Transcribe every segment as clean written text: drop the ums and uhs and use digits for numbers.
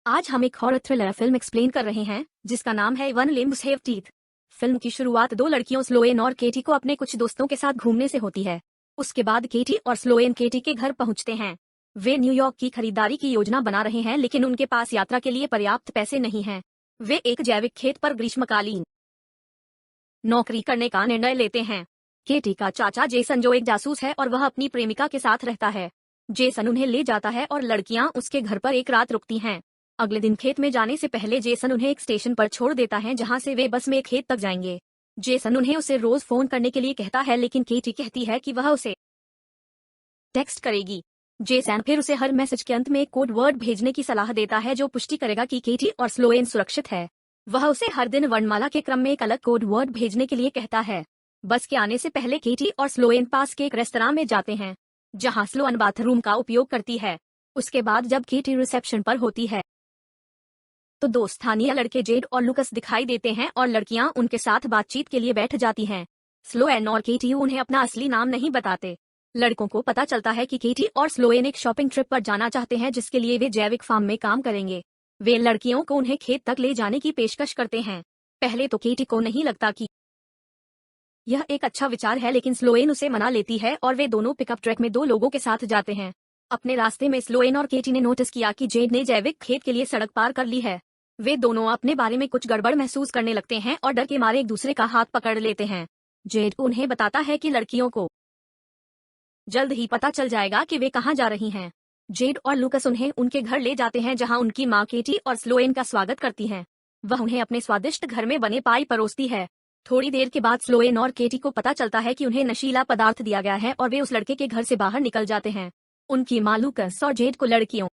आज हम एक हॉरर थ्रिलर फिल्म एक्सप्लेन कर रहे हैं जिसका नाम है one limbs have teeth. Film की शुरुआत दो लड़कियों स्लोएन और केटी को अपने कुछ दोस्तों के साथ घूमने से होती है। उसके बाद केटी और स्लोएन केटी के घर पहुंचते हैं। वे न्यूयॉर्क की खरीदारी की योजना बना रहे हैं लेकिन उनके पास यात्रा के लिए पर्याप्त पैसे नहीं हैं। वे एक जैविक खेत पर ग्रीष्मकालीन नौकरी करने का निर्णय लेते हैं। केटी का चाचा जेसन जो एक जासूस है और वह अपनी प्रेमिका के साथ रहता है। जेसन उन्हें ले जाता है और लड़कियां उसके घर पर एक रात रुकती हैं। अगले दिन खेत में जाने से पहले जेसन उन्हें एक स्टेशन पर छोड़ देता है जहां से वे बस में खेत तक जाएंगे। जेसन उन्हें उसे रोज फोन करने के लिए कहता है लेकिन केटी कहती है कि वह उसे टेक्स्ट करेगी। जेसन फिर उसे हर मैसेज के अंत में एक कोड वर्ड भेजने की सलाह देता है जो पुष्टि करेगा कि केटी और स्लोएन सुरक्षित है। वह उसे हर दिन वर्णमाला के क्रम में एक अलग कोड वर्ड भेजने के लिए कहता है। बस के आने से पहले केटी और स्लोएन पास के एक रेस्तरां में जाते हैं जहां स्लोएन बाथरूम का उपयोग करती है। उसके बाद जब केटी रिसेप्शन पर होती है तो दो स्थानीय लड़के जेड और लुकस दिखाई देते हैं और लड़कियां उनके साथ बातचीत के लिए बैठ जाती हैं। स्लोएन और केटी उन्हें अपना असली नाम नहीं बताते। लड़कों को पता चलता है कि केटी और स्लोएन एक शॉपिंग ट्रिप पर जाना चाहते हैं जिसके लिए वे जैविक फार्म में काम करेंगे। वे लड़कियों को उन्हें खेत तक ले जाने की पेशकश करते हैं। पहले तो केटी को नहीं लगता कि यह एक अच्छा विचार है लेकिन स्लोएन उसे मना लेती है और वे दोनों पिकअप ट्रक में दो लोगों के साथ जाते हैं। अपने रास्ते में स्लोएन और केटी ने नोटिस किया कि जेड ने जैविक खेत के लिए सड़क पार कर ली है। वे दोनों अपने बारे में कुछ गड़बड़ महसूस करने लगते हैं और डर के मारे एक दूसरे का हाथ पकड़ लेते हैं। जेड उन्हें बताता है कि लड़कियों को जल्द ही पता चल जाएगा कि वे कहां जा रही हैं। जेड और लुकस उन्हें उनके घर ले जाते हैं जहां उनकी मां केटी और स्लोएन का स्वागत करती हैं। वह उन्हें अपने स्वादिष्ट घर में बने पाई परोसती है। थोड़ी देर के बाद स्लोएन और केटी को पता चलता है कि उन्हें नशीला पदार्थ दिया गया है और वे उस लड़के के घर से बाहर निकल जाते हैं। उनकी मां लुकस और जेड को लड़कियों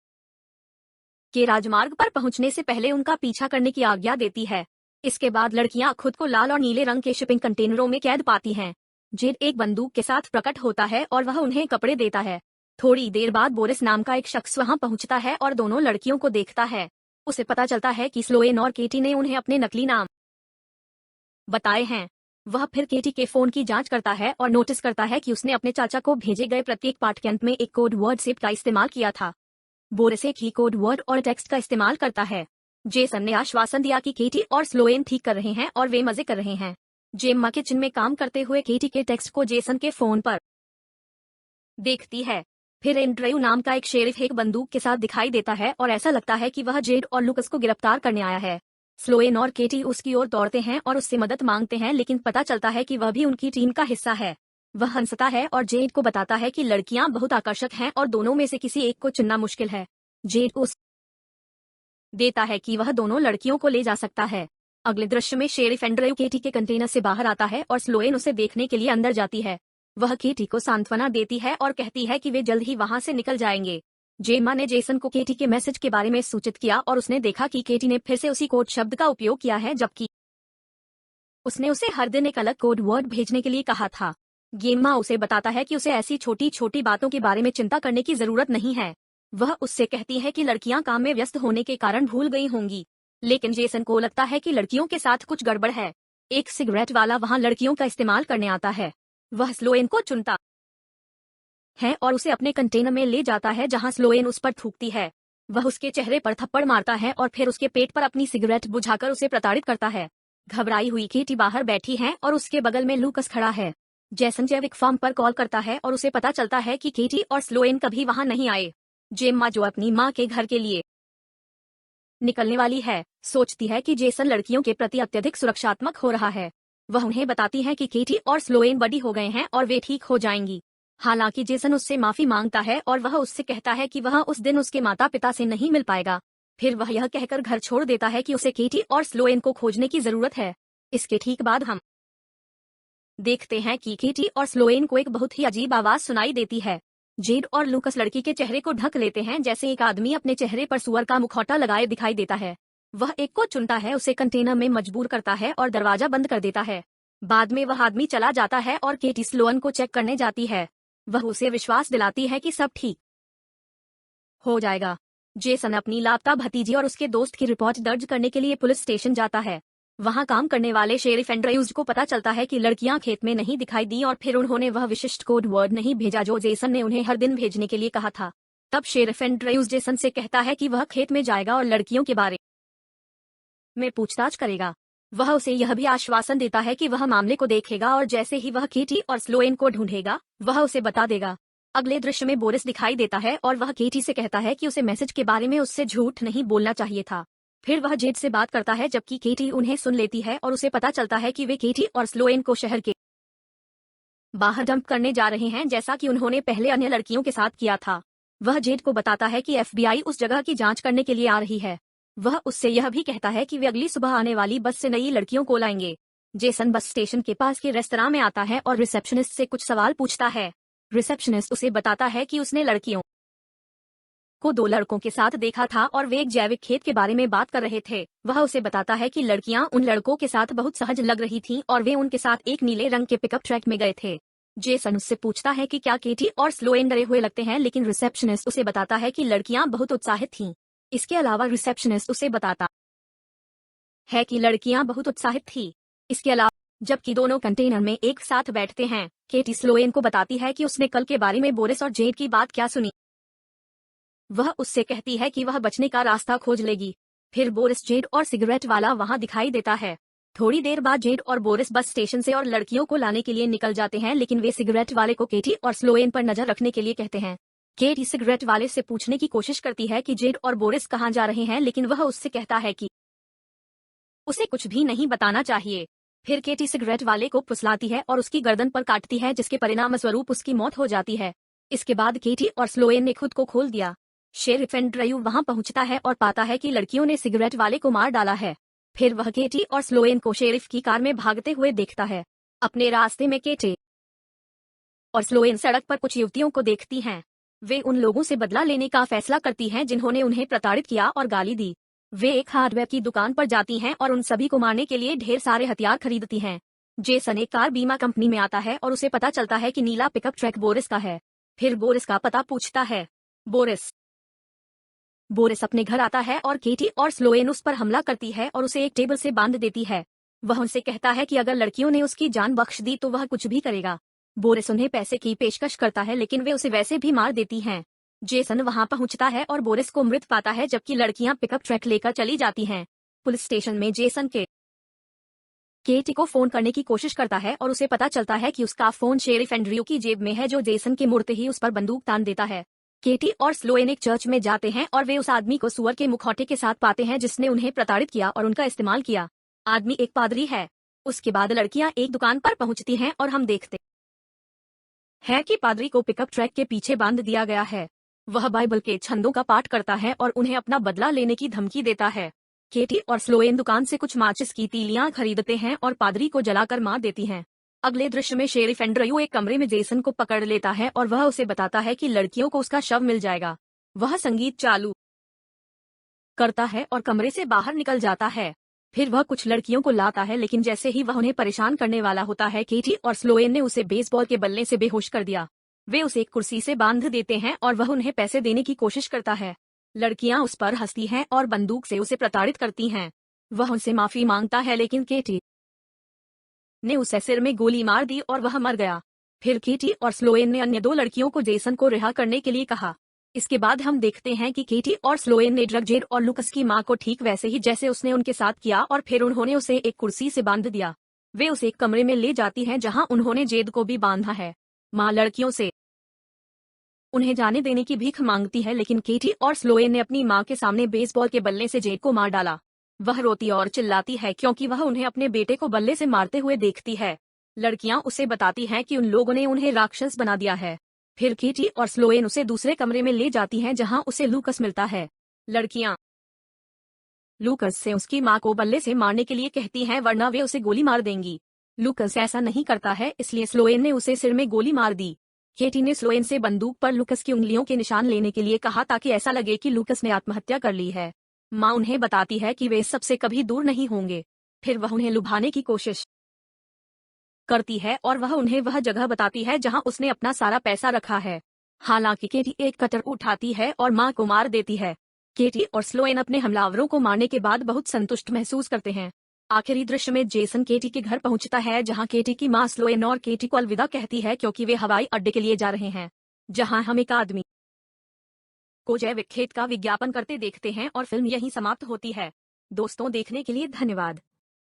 के राजमार्ग पर पहुंचने से पहले उनका पीछा करने की आज्ञा देती है। इसके बाद लड़कियां खुद को लाल और नीले रंग के शिपिंग कंटेनरों में कैद पाती हैं। जेड एक बंदूक के साथ प्रकट होता है और वह उन्हें कपड़े देता है। थोड़ी देर बाद बोरिस नाम का एक शख्स वहां पहुंचता है और दोनों लड़कियों को देखता है। उसे पता चलता है कि स्लोएन और केटी ने उन्हें अपने नकली नाम बताए हैं। वह फिर केटी के फोन की जांच करता है और नोटिस करता है कि उसने अपने चाचा को भेजे गए प्रत्येक पाठ के अंत में एक कोड वर्ड सेप का इस्तेमाल किया था। बोरिस एक ही कोड वर्ड और टेक्स्ट का इस्तेमाल करता है। जेसन ने आश्वासन दिया कि केटी और स्लोएन ठीक कर रहे हैं और वे मजे कर रहे हैं। जेम्मा किचन में काम करते हुए केटी के टेक्स्ट को जेसन के फोन पर देखती है। फिर एंड्रयू नाम का एक शेरिफ एक बंदूक के साथ दिखाई देता है और ऐसा लगता है कि वह जेड और लुकस को गिरफ्तार करने आया है। स्लोएन और केटी उसकी ओर दौड़ते हैं और उससे मदद मांगते हैं लेकिन पता चलता है कि वह भी उनकी टीम का हिस्सा है। वह हंसता है और जेड को बताता है कि लड़कियां बहुत आकर्षक हैं और दोनों में से किसी एक को चुनना मुश्किल है। जेड उस देता है कि वह दोनों लड़कियों को ले जा सकता है। अगले दृश्य में शेरिफ एंड्रयू केटी के कंटेनर से बाहर आता है और स्लोएन उसे देखने के लिए अंदर जाती है। वह केटी को सांत्वना देती है और कहती है कि वे जल्द ही वहां से निकल जाएंगे। जेम्मा ने जेसन को केटी के मैसेज के बारे में सूचित किया और उसने देखा कि केटी ने फिर से उसी कोड शब्द का उपयोग किया है जबकि उसने उसे हर दिन एक अलग कोड वर्ड भेजने के लिए कहा था। जेम्मा उसे बताता है कि उसे ऐसी छोटी छोटी बातों के बारे में चिंता करने की जरूरत नहीं है। वह उससे कहती है कि लड़कियां काम में व्यस्त होने के कारण भूल गई होंगी। लेकिन जेसन को लगता है कि लड़कियों के साथ कुछ गड़बड़ है। एक सिगरेट वाला वहां लड़कियों का इस्तेमाल करने आता है। वह स्लोएन को चुनता है और उसे अपने कंटेनर में ले जाता है जहां स्लोएन उस पर थूकती है। वह उसके चेहरे पर थप्पड़ मारता है और फिर उसके पेट पर अपनी सिगरेट बुझाकर उसे प्रताड़ित करता है। घबराई हुई केटी बाहर बैठी है और उसके बगल में लुकस खड़ा है। जेसन जैविक फार्म पर कॉल करता है और उसे पता चलता है कि केटी और स्लोएन कभी वहां नहीं आए। जेम्मा जो अपनी मां के घर के लिए निकलने वाली है सोचती है कि जेसन लड़कियों के प्रति अत्यधिक सुरक्षात्मक हो रहा है। वह उन्हें बताती है कि केटी और स्लोएन बड़ी हो गए हैं और वे ठीक हो जाएंगी। हालांकि जेसन उससे माफी मांगता है और वह उससे कहता है कि वह उस दिन उसके माता पिता से नहीं मिल पाएगा। फिर वह यह कहकर घर छोड़ देता है कि उसे केटी और स्लोएन को खोजने की जरूरत है। इसके ठीक बाद हम देखते हैं कि केटी और स्लोएन को एक बहुत ही अजीब आवाज सुनाई देती है। जेड और लुकस लड़की के चेहरे को ढक लेते हैं जैसे एक आदमी अपने चेहरे पर सुअर का मुखौटा लगाए दिखाई देता है। वह एक को चुनता है, उसे कंटेनर में मजबूर करता है और दरवाजा बंद कर देता है। बाद में वह आदमी चला जाता है और केटी स्लोएन को चेक करने जाती है। वह उसे विश्वास दिलाती है कि सब ठीक हो जाएगा। जेसन अपनी लापता भतीजी और उसके दोस्त की रिपोर्ट दर्ज करने के लिए पुलिस स्टेशन जाता है। वहां काम करने वाले शेरिफ एंड्रयूज को पता चलता है कि लड़कियां खेत में नहीं दिखाई दी और फिर उन्होंने वह विशिष्ट कोड वर्ड नहीं भेजा जो जेसन ने उन्हें हर दिन भेजने के लिए कहा था। तब शेरिफ एंड्रयूज जेसन से कहता है कि वह खेत में जाएगा और लड़कियों के बारे में पूछताछ करेगा। वह उसे यह भी आश्वासन देता है कि वह मामले को देखेगा और जैसे ही वह केटी और स्लोएन को ढूंढेगा वह उसे बता देगा। अगले दृश्य में बोरिस दिखाई देता है और वह केटी से कहता है कि उसे मैसेज के बारे में उससे झूठ नहीं बोलना चाहिए था। फिर वह जेड से बात करता है जबकि केटी उन्हें सुन लेती है और उसे पता चलता है कि वे केटी और स्लोएन को शहर के बाहर डंप करने जा रहे हैं, जैसा कि उन्होंने पहले अन्य लड़कियों के साथ किया था। वह जेड को बताता है कि एफबीआई उस जगह की जांच करने के लिए आ रही है। वह उससे यह भी कहता है कि वे अगली सुबह आने वाली बस से नई लड़कियों को लाएंगे। जेसन बस स्टेशन के पास के रेस्तरां में आता है और रिसेप्शनिस्ट से कुछ सवाल पूछता है। रिसेप्शनिस्ट उसे बताता है कि उसने लड़कियों को 2 लड़कों के साथ देखा था और वे एक जैविक खेत के बारे में बात कर रहे थे। वह उसे बताता है कि लड़कियां उन लड़कों के साथ बहुत सहज लग रही थीं और वे उनके साथ एक नीले रंग के पिकअप ट्रक में गए थे। जेसन उससे पूछता है कि क्या केटी और स्लोएन डरे हुए लगते हैं, लेकिन रिसेप्शनिस्ट उसे बताता है कि लड़कियां बहुत उत्साहित थीं। इसके अलावा रिसेप्शनिस्ट उसे बताता है कि लड़कियां बहुत उत्साहित थीं। इसके अलावा जबकि दोनों कंटेनर में एक साथ बैठते हैं, केटी स्लोएन को बताती है कि उसने कल के बारे में बोरिस और जेड की बात क्या सुनी। वह उससे कहती है कि वह बचने का रास्ता खोज लेगी। फिर बोरिस, जेड और सिगरेट वाला वहां दिखाई देता है। थोड़ी देर बाद जेड और बोरिस बस स्टेशन से और लड़कियों को लाने के लिए निकल जाते हैं, लेकिन वे सिगरेट वाले को केटी और स्लोएन पर नजर रखने के लिए कहते हैं। केटी सिगरेट वाले से पूछने की कोशिश करती है कि जेड और बोरिस कहां जा रहे हैं, लेकिन वह उससे कहता है कि उसे कुछ भी नहीं बताना चाहिए। फिर केटी सिगरेट वाले को फुसलाती है और उसकी गर्दन पर काटती है, जिसके परिणाम स्वरूप उसकी मौत हो जाती है। इसके बाद केटी और स्लोएन ने खुद को खोल दिया। शेरिफ एंड्रयू वहां पहुंचता है और पाता है कि लड़कियों ने सिगरेट वाले को मार डाला है। फिर वह केटी और स्लोएन को शेरिफ की कार में भागते हुए देखता है। अपने रास्ते में केटी और स्लोएन सड़क पर कुछ युवतियों को देखती हैं। वे उन लोगों से बदला लेने का फैसला करती हैं जिन्होंने उन्हें प्रताड़ित किया और गाली दी। वे एक हार्डवेयर की दुकान पर जाती हैं और उन सभी को मारने के लिए ढेर सारे हथियार खरीदती हैं। जेसन एक कार बीमा कंपनी में आता है और उसे पता चलता है कि नीला पिकअप ट्रक बोरिस का है। फिर बोरिस का पता पूछता है। बोरिस अपने घर आता है और केटी और स्लोएन उस पर हमला करती है और उसे एक टेबल से बांध देती है। वह उनसे कहता है कि अगर लड़कियों ने उसकी जान बख्श दी तो वह कुछ भी करेगा। बोरिस उन्हें पैसे की पेशकश करता है, लेकिन वे उसे वैसे भी मार देती हैं। जेसन वहां पहुंचता है और बोरिस को मृत पाता है, जबकि लड़कियां पिकअप ट्रक लेकर चली जाती हैं। पुलिस स्टेशन में जेसन केटी को फोन करने की कोशिश करता है और उसे पता चलता है कि उसका फोन शेरिफ एंड्रयू की जेब में है, जो जेसन के मुड़ते ही उस पर बंदूक तान देता है। केटी और स्लोएन एक चर्च में जाते हैं और वे उस आदमी को सुअर के मुखौटे के साथ पाते हैं जिसने उन्हें प्रताड़ित किया और उनका इस्तेमाल किया। आदमी एक पादरी है। उसके बाद लड़कियां एक दुकान पर पहुंचती हैं और हम देखते हैं कि पादरी को पिकअप ट्रक के पीछे बांध दिया गया है। वह बाइबल के छंदों का पाठ करता है और उन्हें अपना बदला लेने की धमकी देता है। केटी और स्लोएन दुकान से कुछ माचिस की तीलियां खरीदते हैं और पादरी को जलाकर मार देती हैं। अगले दृश्य में शेरिफ एंड्रयू एक कमरे में जेसन को पकड़ लेता है और वह उसे बताता है कि लड़कियों को उसका शव मिल जाएगा। वह संगीत चालू करता है और कमरे से बाहर निकल जाता है। फिर वह कुछ लड़कियों को लाता है, लेकिन जैसे ही वह उन्हें परेशान करने वाला होता है, केटी और स्लोएन ने उसे बेसबॉल के बल्ले से बेहोश कर दिया। वे उसे एक कुर्सी से बांध देते हैं और वह उन्हें पैसे देने की कोशिश करता है। लड़कियां उस पर हंसती हैं और बंदूक से उसे प्रताड़ित करती हैं। वह उनसे माफी मांगता है, लेकिन केटी ने उसे सिर में गोली मार दी और वह मर गया। फिर केटी और स्लोएन ने अन्य 2 लड़कियों को जेसन को रिहा करने के लिए कहा। इसके बाद हम देखते हैं कि केटी और स्लोएन ने ड्रग जेड और लुकस की मां को ठीक वैसे ही जैसे उसने उनके साथ किया और फिर उन्होंने उसे एक कुर्सी से बांध दिया। वे उसे एक कमरे में ले जाती हैं जहां उन्होंने जेद को भी बांधा है। मां लड़कियों से उन्हें जाने देने की भीख मांगती है, लेकिन केटी और स्लोएन ने अपनी मां के सामने बेसबॉल के बल्ले से जेड को मार डाला। वह रोती और चिल्लाती है क्योंकि वह उन्हें अपने बेटे को बल्ले से मारते हुए देखती है। लड़कियां उसे बताती हैं कि उन लोगों ने उन्हें राक्षस बना दिया है। फिर केटी और स्लोएन उसे दूसरे कमरे में ले जाती हैं जहां उसे लूकस मिलता है। लड़कियां लूकस से उसकी मां को बल्ले से मारने के लिए कहती हैं, वरना वे उसे गोली मार देंगी। लूकस ऐसा नहीं करता है, इसलिए स्लोएन ने उसे सिर में गोली मार दी। केटी ने स्लोएन से बंदूक पर लूकस की उंगलियों के निशान लेने के लिए कहा ताकि ऐसा लगे कि लूकस ने आत्महत्या कर ली है। मां उन्हें बताती है कि वे इस सबसे कभी दूर नहीं होंगे। फिर वह उन्हें लुभाने की कोशिश करती है और वह उन्हें वह जगह बताती है जहां उसने अपना सारा पैसा रखा है। हालांकि केटी एक कटर उठाती है और मां को मार देती है। केटी और स्लोएन अपने हमलावरों को मारने के बाद बहुत संतुष्ट महसूस करते हैं। आखिरी दृश्य में जेसन केटी के घर पहुंचता है जहां केटी की मां स्लोएन और केटी को अलविदा कहती है क्योंकि वे हवाई अड्डे के लिए जा रहे हैं, जहां हम एक आदमी को जैविक खेत का विज्ञापन करते देखते हैं और फिल्म यहीं समाप्त होती है। दोस्तों, देखने के लिए धन्यवाद।